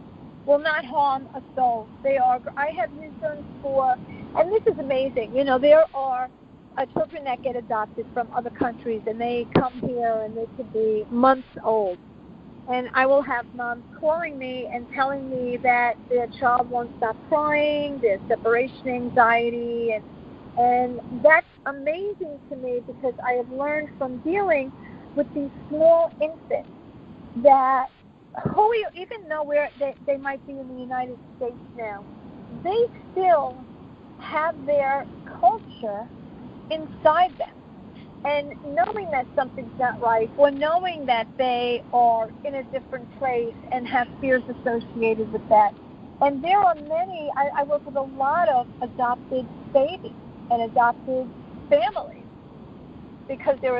S3: will not harm a soul. I have used them for, and this is amazing, you know, there are children that get adopted from other countries, and they come here and they could be months old. And I will have moms calling me and telling me that their child won't stop crying, there's separation anxiety, and that's amazing to me, because I have learned from dealing with these small infants that, even though they might be in the United States now, they still have their culture inside them. And knowing that something's not right, or knowing that they are in a different place and have fears associated with that. And there are many, I work with a lot of adopted babies and adopted families, because there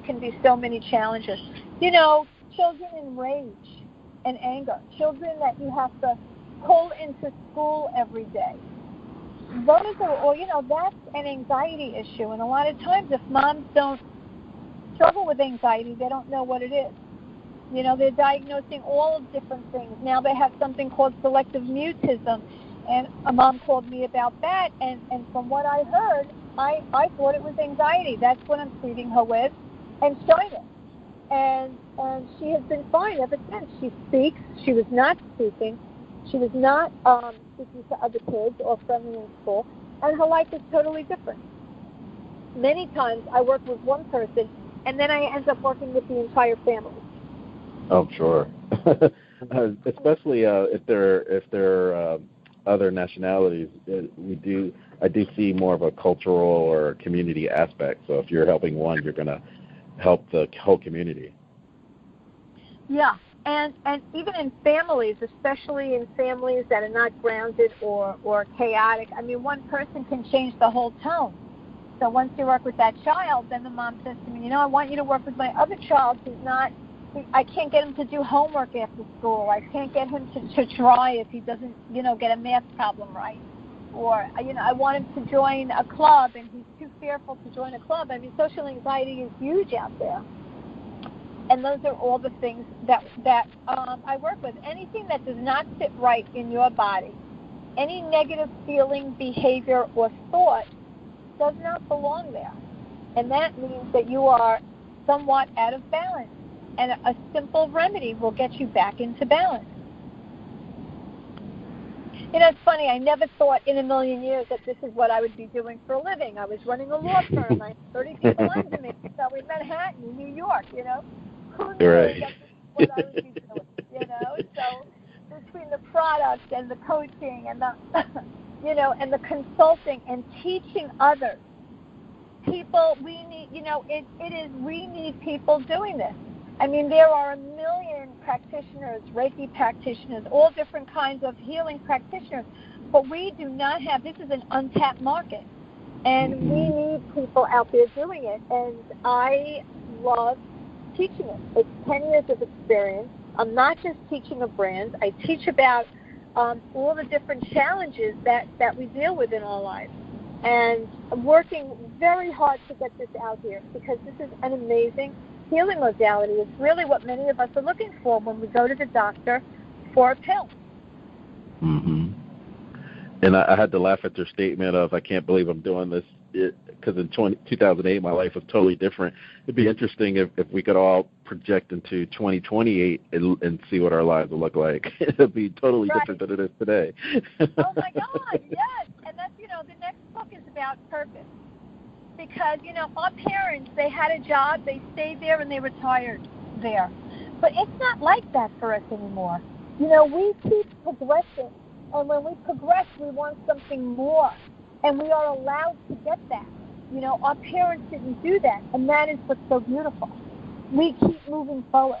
S3: can be so many challenges. You know, children in rage and anger, children that you have to pull into school every day. Those are, or, you know, that's an anxiety issue. And a lot of times if moms don't struggle with anxiety, they don't know what it is. You know, they're diagnosing all of different things. Now they have something called selective mutism. And a mom called me about that. And from what I heard, I thought it was anxiety. That's what I'm treating her with and showing it. And she has been fine ever since. She speaks. She was not speaking. She was not speaking to other kids or friendly in school, and her life is totally different. Many times I work with one person, and then I end up working with the entire family.
S1: Oh, sure. Especially if they're other nationalities, I do see more of a cultural or community aspect. So if you're helping one, you're going to help the whole community.
S3: Yeah. And even in families, especially in families that are not grounded or chaotic, I mean, one person can change the whole tone. So once you work with that child, then the mom says to me, you know, I want you to work with my other child I can't get him to do homework after school. I can't get him to try if he doesn't, you know, get a math problem right. Or, you know, I want him to join a club, and he's too fearful to join a club. I mean, social anxiety is huge out there. And those are all the things that I work with. Anything that does not sit right in your body, any negative feeling, behavior, or thought does not belong there. And that means that you are somewhat out of balance. And a simple remedy will get you back into balance. You know, it's funny. I never thought in a million years that this is what I would be doing for a living. I was running a law firm. I had 30 people under me. So in Manhattan, in New York, you know. Who knew
S1: Right.
S3: that this is what I would be doing, you know? So between the products and the coaching and the, you know, and the consulting and teaching others, people, we need, you know, we need people doing this. I mean, there are a million practitioners, Reiki practitioners, all different kinds of healing practitioners, but we do not have, this is an untapped market, and we need people out there doing it. And I love teaching it. It's 10 years of experience. I'm not just teaching a brand. I teach about all the different challenges that we deal with in our lives. And I'm working very hard to get this out here because this is an amazing healing modality. It's really what many of us are looking for when we go to the doctor for a pill.
S1: Mm-hmm. And I had to laugh at your statement of, I can't believe I'm doing this, because in 2008, my life was totally different. It'd be interesting if we could all project into 2028 and see what our lives will look like. It'd be totally different than it is today.
S3: Oh, my God, yes. And that's, the next book is about purpose. Because, our parents, they had a job, they stayed there, and they retired there. But it's not like that for us anymore. We keep progressing. And when we progress, we want something more. And we are allowed to get that. Our parents didn't do that. And that is what's so beautiful. We keep moving forward.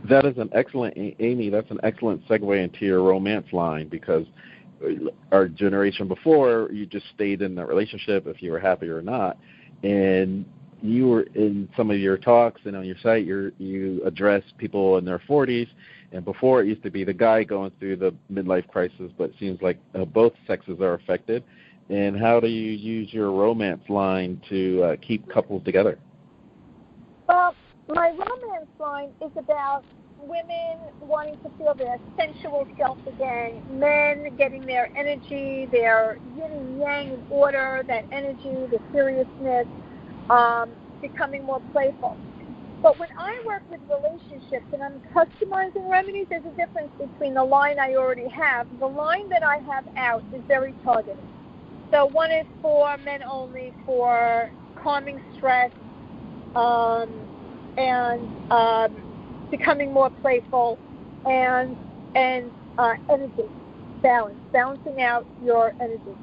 S1: That is an excellent, Amy, that's an excellent segue into your romance line, because our generation before, you just stayed in that relationship if you were happy or not. And you were in some of your talks and on your site, you address people in their 40s. And before, it used to be the guy going through the midlife crisis, but it seems like both sexes are affected. And how do you use your romance line to keep couples together?
S3: Well, my romance line is about women wanting to feel their sensual self again, men getting their energy, their yin and yang in order, that energy, the seriousness, becoming more playful. But when I work with relationships and I'm customizing remedies, there's a difference between the line I already have. The line that I have out is very targeted. So one is for men only, for calming stress and becoming more playful and energy, balancing out your energy.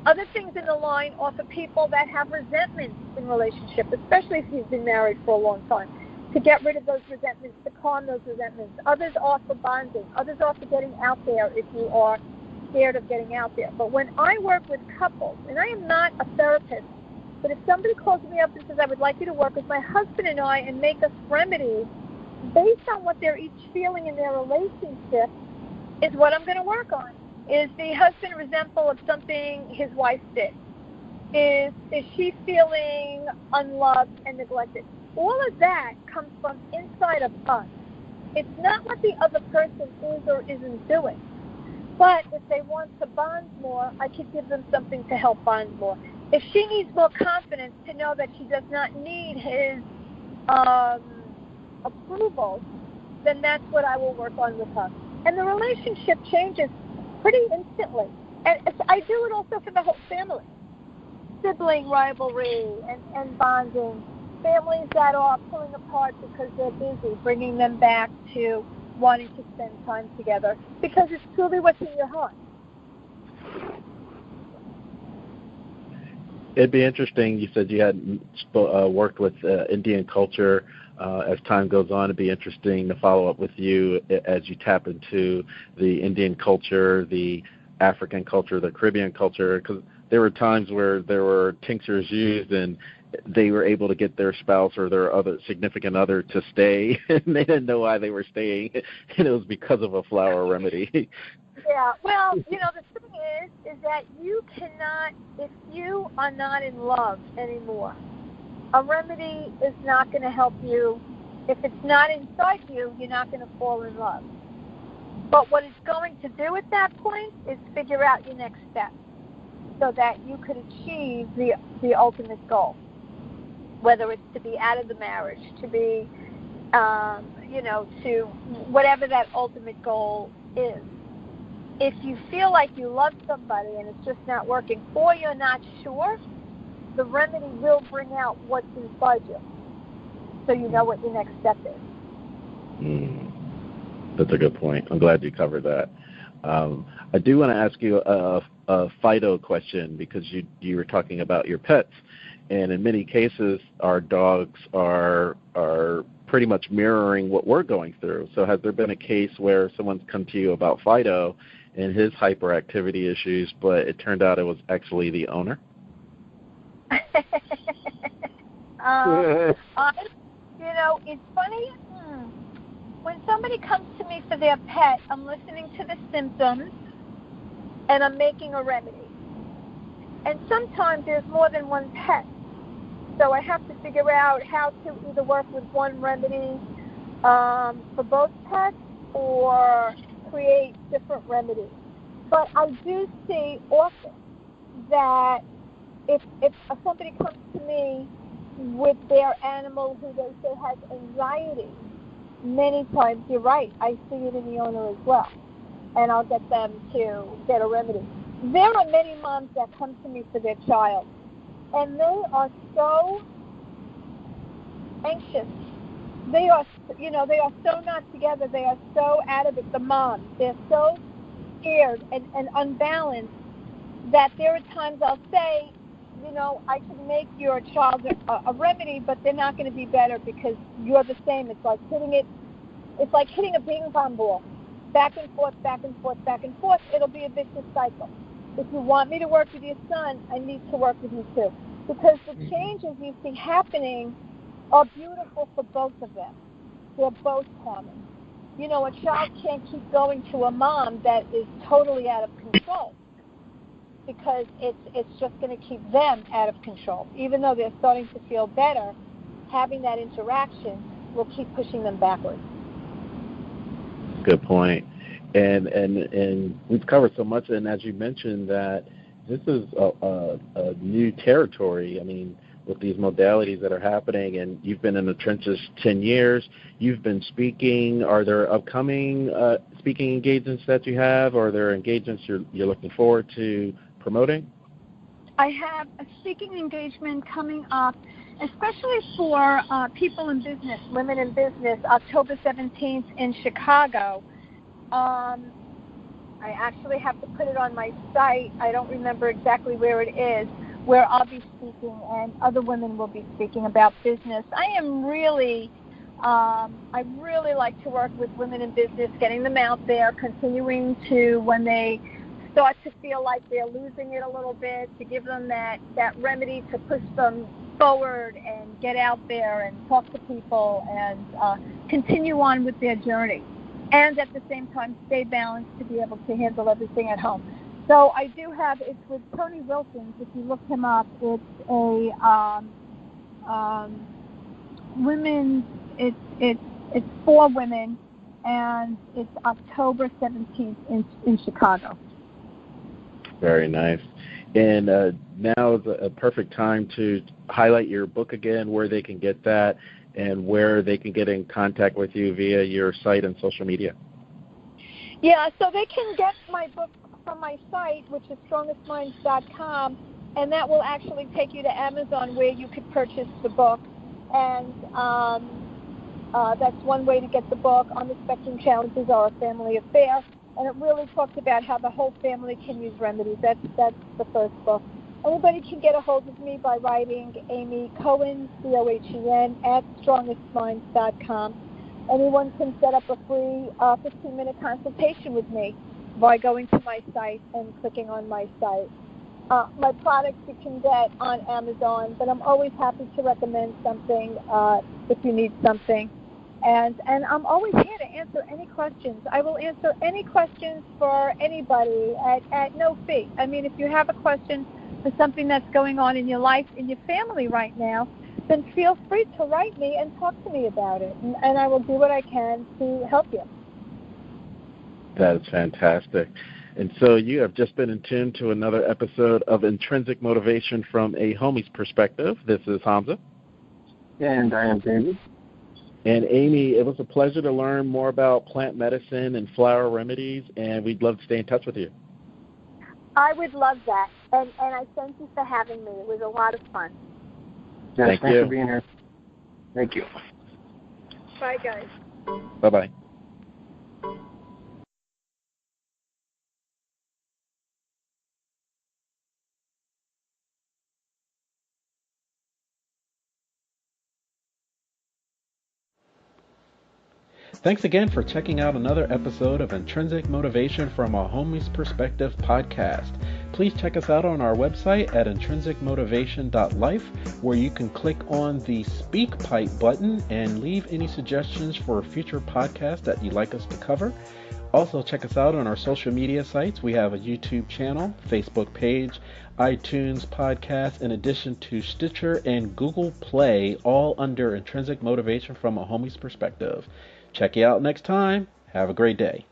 S3: Other things in the line are for people that have resentments in relationship, especially if you've been married for a long time, to get rid of those resentments, to calm those resentments. Others are for bonding. Others are for getting out there if you are scared of getting out there. But when I work with couples, and I am not a therapist, but if somebody calls me up and says, I would like you to work with my husband and I and make us remedies based on what they're each feeling in their relationship, is what I'm going to work on. Is the husband resentful of something his wife did? Is she feeling unloved and neglected? All of that comes from inside of us. It's not what the other person is or isn't doing. But if they want to bond more, I could give them something to help bond more. If she needs more confidence to know that she does not need his approval, then that's what I will work on with her. And the relationship changes pretty instantly. And I do it also for the whole family. Sibling rivalry and bonding. Families that are pulling apart because they're busy, bringing them back to wanting to spend time together because it's truly what's in your heart.
S1: It'd be interesting. You said you had worked with Indian culture. As time goes on, it'd be interesting to follow up with you as you tap into the Indian culture, the African culture, the Caribbean culture, because there were times where there were tinctures used and they were able to get their spouse or their other significant other to stay, and they didn't know why they were staying, and it was because of a flower remedy.
S3: Yeah, well, the thing is that you cannot, if you are not in love anymore, a remedy is not going to help you. If it's not inside you, you're not going to fall in love. But what it's going to do at that point is figure out your next step so that you could achieve the ultimate goal, whether it's to be out of the marriage, to be, to whatever that ultimate goal is. If you feel like you love somebody and it's just not working, or you're not sure, the remedy will bring out what's inside you so you know what your next step is.
S1: That's a good point. I'm glad you covered that. I do want to ask you a phyto question because you were talking about your pets. And in many cases, our dogs are pretty much mirroring what we're going through. So has there been a case where someone's come to you about Fido and his hyperactivity issues, but it turned out it was actually the owner?
S3: It's funny. When somebody comes to me for their pet, I'm listening to the symptoms, and I'm making a remedy. And sometimes there's more than one pet. So I have to figure out how to either work with one remedy for both pets or create different remedies. But I do see often that if somebody comes to me with their animal who they say has anxiety, many times you're right, I see it in the owner as well. And I'll get them to get a remedy. There are many moms that come to me for their child, and they are so anxious. They are so not together. They are so out of it, the moms. They're so scared and unbalanced that there are times I'll say, I can make your child a remedy, but they're not going to be better because you're the same. It's like hitting a ping pong ball. Back and forth, back and forth, back and forth. It'll be a vicious cycle. If you want me to work with your son, I need to work with you too. Because the changes you see happening are beautiful for both of them. They're both common. A child can't keep going to a mom that is totally out of control because it's just going to keep them out of control. Even though they're starting to feel better, having that interaction will keep pushing them backwards.
S1: Good point. And we've covered so much, and as you mentioned, that this is a new territory. I mean, with these modalities that are happening, and you've been in the trenches 10 years. You've been speaking. Are there upcoming speaking engagements that you have, or are there engagements you're looking forward to promoting?
S3: I have a speaking engagement coming up, especially for people in business, women in business, October 17th in Chicago. I actually have to put it on my site. I don't remember exactly where it is, where I'll be speaking and other women will be speaking about business. I really like to work with women in business, getting them out there, continuing to, when they start to feel like they're losing it a little bit, to give them that remedy to push them forward and get out there and talk to people and continue on with their journey. And at the same time, stay balanced to be able to handle everything at home. So I do have, it's with Tony Wilkins. If you look him up, it's a women's, it's for women, and it's October 17th in Chicago.
S1: Very nice. And now is a perfect time to highlight your book again, where they can get that, and where they can get in contact with you via your site and social media.
S3: Yeah, so they can get my book from my site, which is strongestminds.com, and that will actually take you to Amazon, where you could purchase the book. And that's one way to get the book. On the Spectrum Challenges Are a Family Affair, and it really talks about how the whole family can use remedies. That's the first book. Anybody can get a hold of me by writing Amy Cohen, Cohen, at strongestminds.com. Anyone can set up a free 15-minute consultation with me by going to my site and clicking on my site. My products you can get on Amazon, but I'm always happy to recommend something if you need something. And I'm always here to answer any questions. I will answer any questions for anybody at no fee. I mean, if you have a question for something that's going on in your life, in your family right now, then feel free to write me and talk to me about it. And I will do what I can to help you.
S1: That is fantastic. And so you have just been in tune to another episode of Intrinsic Motivation from a Homie's Perspective. This is Hamza.
S2: And I am David.
S1: And Amy, it was a pleasure to learn more about plant medicine and flower remedies, and we'd love to stay in touch with you.
S3: I would love that. And I thank you for having me. It was a lot of fun.
S2: Yes, thanks for being here. Thank you.
S3: Bye, guys.
S1: Bye-bye. Thanks again for checking out another episode of Intrinsic Motivation from a Homie's Perspective podcast.
S4: please check us out on our website at intrinsicmotivation.life, where you can click on the Speak Pipe button and leave any suggestions for future podcasts that you'd like us to cover. Also, check us out on our social media sites. We have a YouTube channel, Facebook page, iTunes podcast, in addition to Stitcher and Google Play, all under Intrinsic Motivation from a Homie's Perspective. Check you out next time. Have a great day.